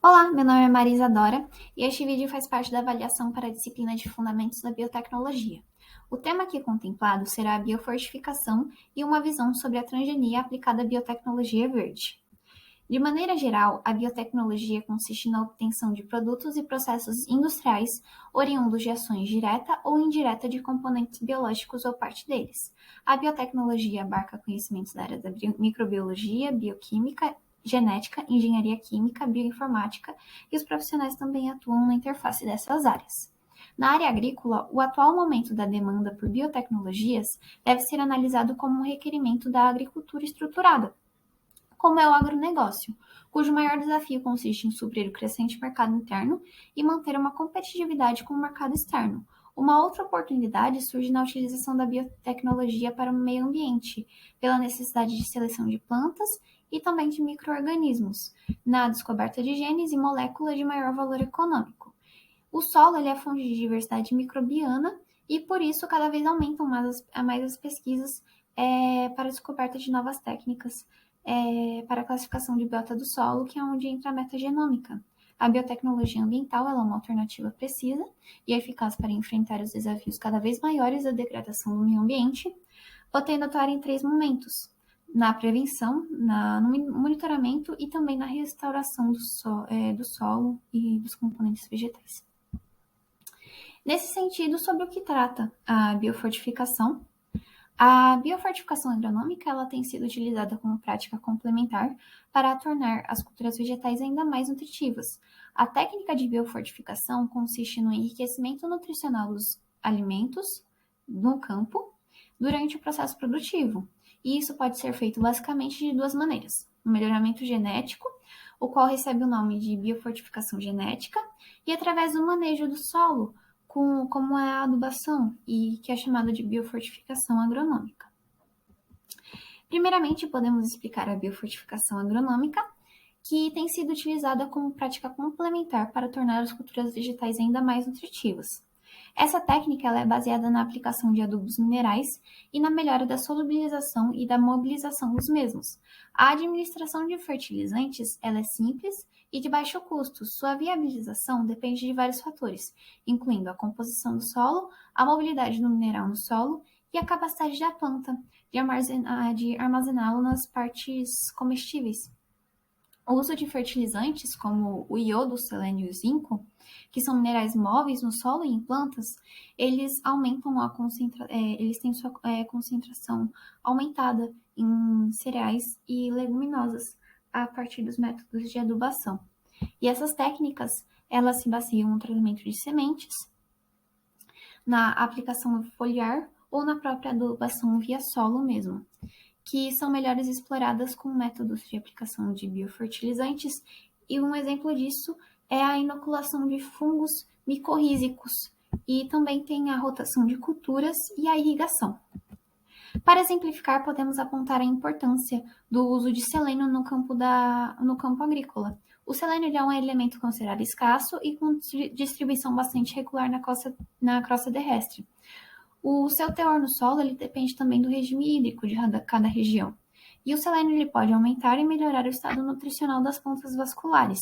Olá, meu nome é Maria Isadora e este vídeo faz parte da avaliação para a disciplina de Fundamentos da Biotecnologia. O tema aqui contemplado será a biofortificação e uma visão sobre a transgenia aplicada à biotecnologia verde. De maneira geral, a biotecnologia consiste na obtenção de produtos e processos industriais oriundos de ações direta ou indireta de componentes biológicos ou parte deles. A biotecnologia abarca conhecimentos da área da microbiologia, bioquímica, genética, engenharia química, bioinformática e os profissionais também atuam na interface dessas áreas. Na área agrícola, o atual momento da demanda por biotecnologias deve ser analisado como um requerimento da agricultura estruturada, como é o agronegócio, cujo maior desafio consiste em suprir o crescente mercado interno e manter uma competitividade com o mercado externo. Uma outra oportunidade surge na utilização da biotecnologia para o meio ambiente, pela necessidade de seleção de plantas e também de micro-organismos, na descoberta de genes e moléculas de maior valor econômico. O solo é fonte de diversidade microbiana e, por isso, cada vez aumentam mais as pesquisas para a descoberta de novas técnicas para a classificação de biota do solo, que é onde entra a metagenômica. A biotecnologia ambiental é uma alternativa precisa e eficaz para enfrentar os desafios cada vez maiores da degradação do meio ambiente, podendo atuar em 3 momentos: na prevenção, no monitoramento e também na restauração do solo e dos componentes vegetais. Nesse sentido, sobre o que trata a biofortificação, a biofortificação agronômica ela tem sido utilizada como prática complementar para tornar as culturas vegetais ainda mais nutritivas. A técnica de biofortificação consiste no enriquecimento nutricional dos alimentos no campo durante o processo produtivo. E isso pode ser feito basicamente de 2 maneiras: o melhoramento genético, o qual recebe o nome de biofortificação genética, e através do manejo do solo, como é a adubação, e que é chamada de biofortificação agronômica. Primeiramente, podemos explicar a biofortificação agronômica, que tem sido utilizada como prática complementar para tornar as culturas vegetais ainda mais nutritivas. Essa técnica ela é baseada na aplicação de adubos minerais e na melhora da solubilização e da mobilização dos mesmos. A administração de fertilizantes ela é simples e de baixo custo. Sua viabilização depende de vários fatores, incluindo a composição do solo, a mobilidade do mineral no solo e a capacidade da planta de armazená-lo nas partes comestíveis. O uso de fertilizantes como o iodo, o selênio e o zinco, que são minerais móveis no solo e em plantas, eles aumentam eles têm sua concentração aumentada em cereais e leguminosas a partir dos métodos de adubação. E essas técnicas, elas se baseiam no tratamento de sementes, na aplicação foliar ou na própria adubação via solo mesmo, que são melhores exploradas com métodos de aplicação de biofertilizantes, e um exemplo disso é a inoculação de fungos micorrízicos, e também tem a rotação de culturas e a irrigação. Para exemplificar, podemos apontar a importância do uso de selênio no campo agrícola. O selênio é um elemento considerado escasso e com distribuição bastante regular na crosta terrestre. O seu teor no solo ele depende também do regime hídrico de cada região. E o selênio ele pode aumentar e melhorar o estado nutricional das pontas vasculares.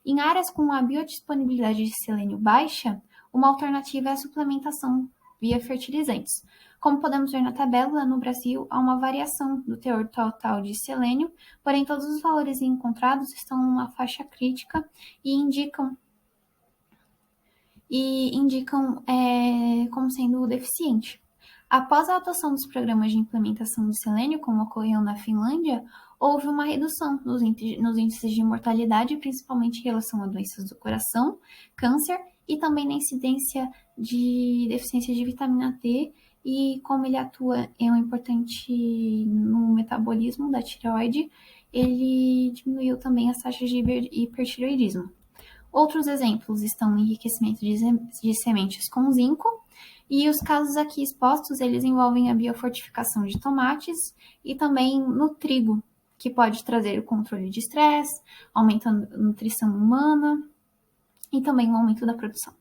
Em áreas com a biodisponibilidade de selênio baixa, uma alternativa é a suplementação via fertilizantes. Como podemos ver na tabela, no Brasil há uma variação do teor total de selênio, porém todos os valores encontrados estão numa faixa crítica e indicam como sendo deficiente. Após a adoção dos programas de implementação de selênio, como ocorreu na Finlândia, houve uma redução nos índices de mortalidade, principalmente em relação a doenças do coração, câncer e também na incidência de deficiência de vitamina D, e como ele atua importante no metabolismo da tireoide, ele diminuiu também as taxas de hipertireoidismo. Outros exemplos estão no enriquecimento de sementes com zinco, e os casos aqui expostos, eles envolvem a biofortificação de tomates e também no trigo, que pode trazer o controle de estresse, aumentando a nutrição humana e também o aumento da produção.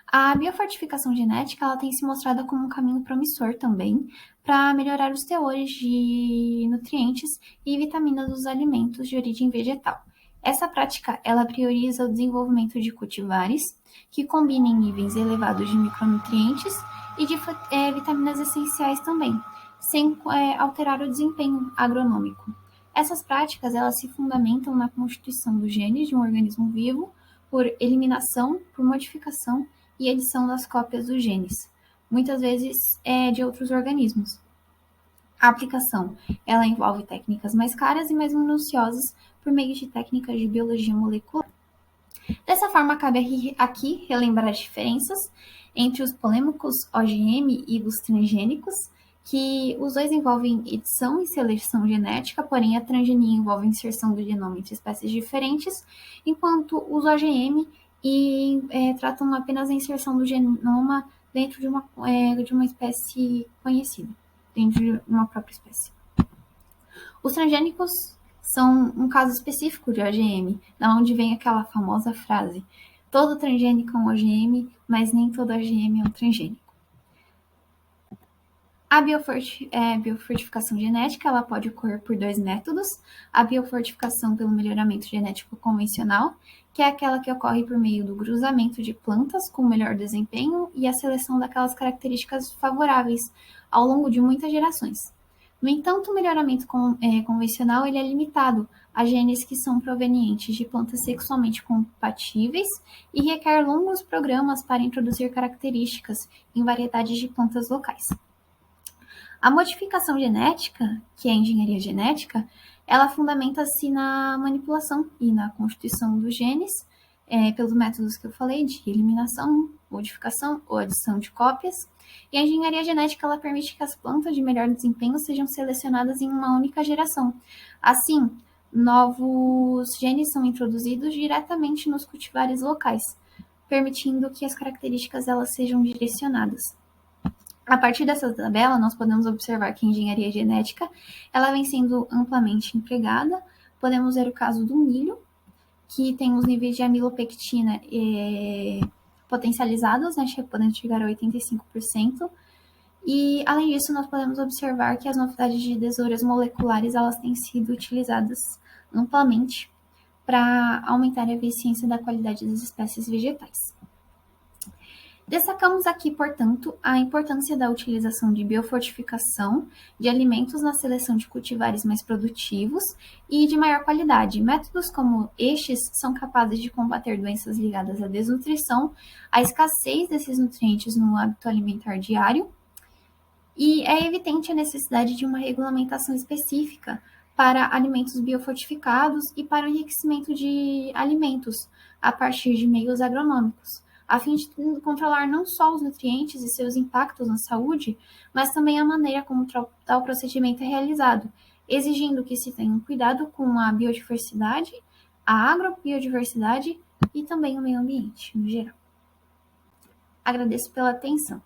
A biofortificação genética ela tem se mostrado como um caminho promissor também para melhorar os teores de nutrientes e vitaminas dos alimentos de origem vegetal. Essa prática, ela prioriza o desenvolvimento de cultivares que combinem níveis elevados de micronutrientes e de vitaminas essenciais também, sem alterar o desempenho agronômico. Essas práticas, elas se fundamentam na constituição dos genes de um organismo vivo por eliminação, por modificação e edição das cópias dos genes, muitas vezes de outros organismos. A aplicação, ela envolve técnicas mais caras e mais minuciosas por meio de técnicas de biologia molecular. Dessa forma, cabe aqui relembrar as diferenças entre os polêmicos OGM e os transgênicos, que os dois envolvem edição e seleção genética, porém a transgenia envolve inserção do genoma entre espécies diferentes, enquanto os OGM tratam apenas a inserção do genoma dentro de uma espécie conhecida, dentro de uma própria espécie. Os transgênicos são um caso específico de OGM, da onde vem aquela famosa frase: todo transgênico é um OGM, mas nem todo OGM é um transgênico. A biofortificação genética, ela pode ocorrer por dois métodos: a biofortificação pelo melhoramento genético convencional, que é aquela que ocorre por meio do cruzamento de plantas com melhor desempenho e a seleção daquelas características favoráveis ao longo de muitas gerações. No entanto, o melhoramento convencional ele é limitado a genes que são provenientes de plantas sexualmente compatíveis e requer longos programas para introduzir características em variedades de plantas locais. A modificação genética, que é a engenharia genética, ela fundamenta-se na manipulação e na constituição dos genes, pelos métodos que eu falei, de eliminação, modificação ou adição de cópias. E a engenharia genética, ela permite que as plantas de melhor desempenho sejam selecionadas em uma única geração. Assim, novos genes são introduzidos diretamente nos cultivares locais, permitindo que as características elas sejam direcionadas. A partir dessa tabela, nós podemos observar que a engenharia genética ela vem sendo amplamente empregada. Podemos ver o caso do milho, que tem os níveis de amilopectina potencializados, né, podendo chegar a 85%. E, além disso, nós podemos observar que as novidades de tesouras moleculares elas têm sido utilizadas amplamente para aumentar a eficiência da qualidade das espécies vegetais. Destacamos aqui, portanto, a importância da utilização de biofortificação de alimentos na seleção de cultivares mais produtivos e de maior qualidade. Métodos como estes são capazes de combater doenças ligadas à desnutrição, à escassez desses nutrientes no hábito alimentar diário, e é evidente a necessidade de uma regulamentação específica para alimentos biofortificados e para o enriquecimento de alimentos a partir de meios agronômicos, a fim de controlar não só os nutrientes e seus impactos na saúde, mas também a maneira como tal procedimento é realizado, exigindo que se tenha um cuidado com a biodiversidade, a agrobiodiversidade e também o meio ambiente, no geral. Agradeço pela atenção.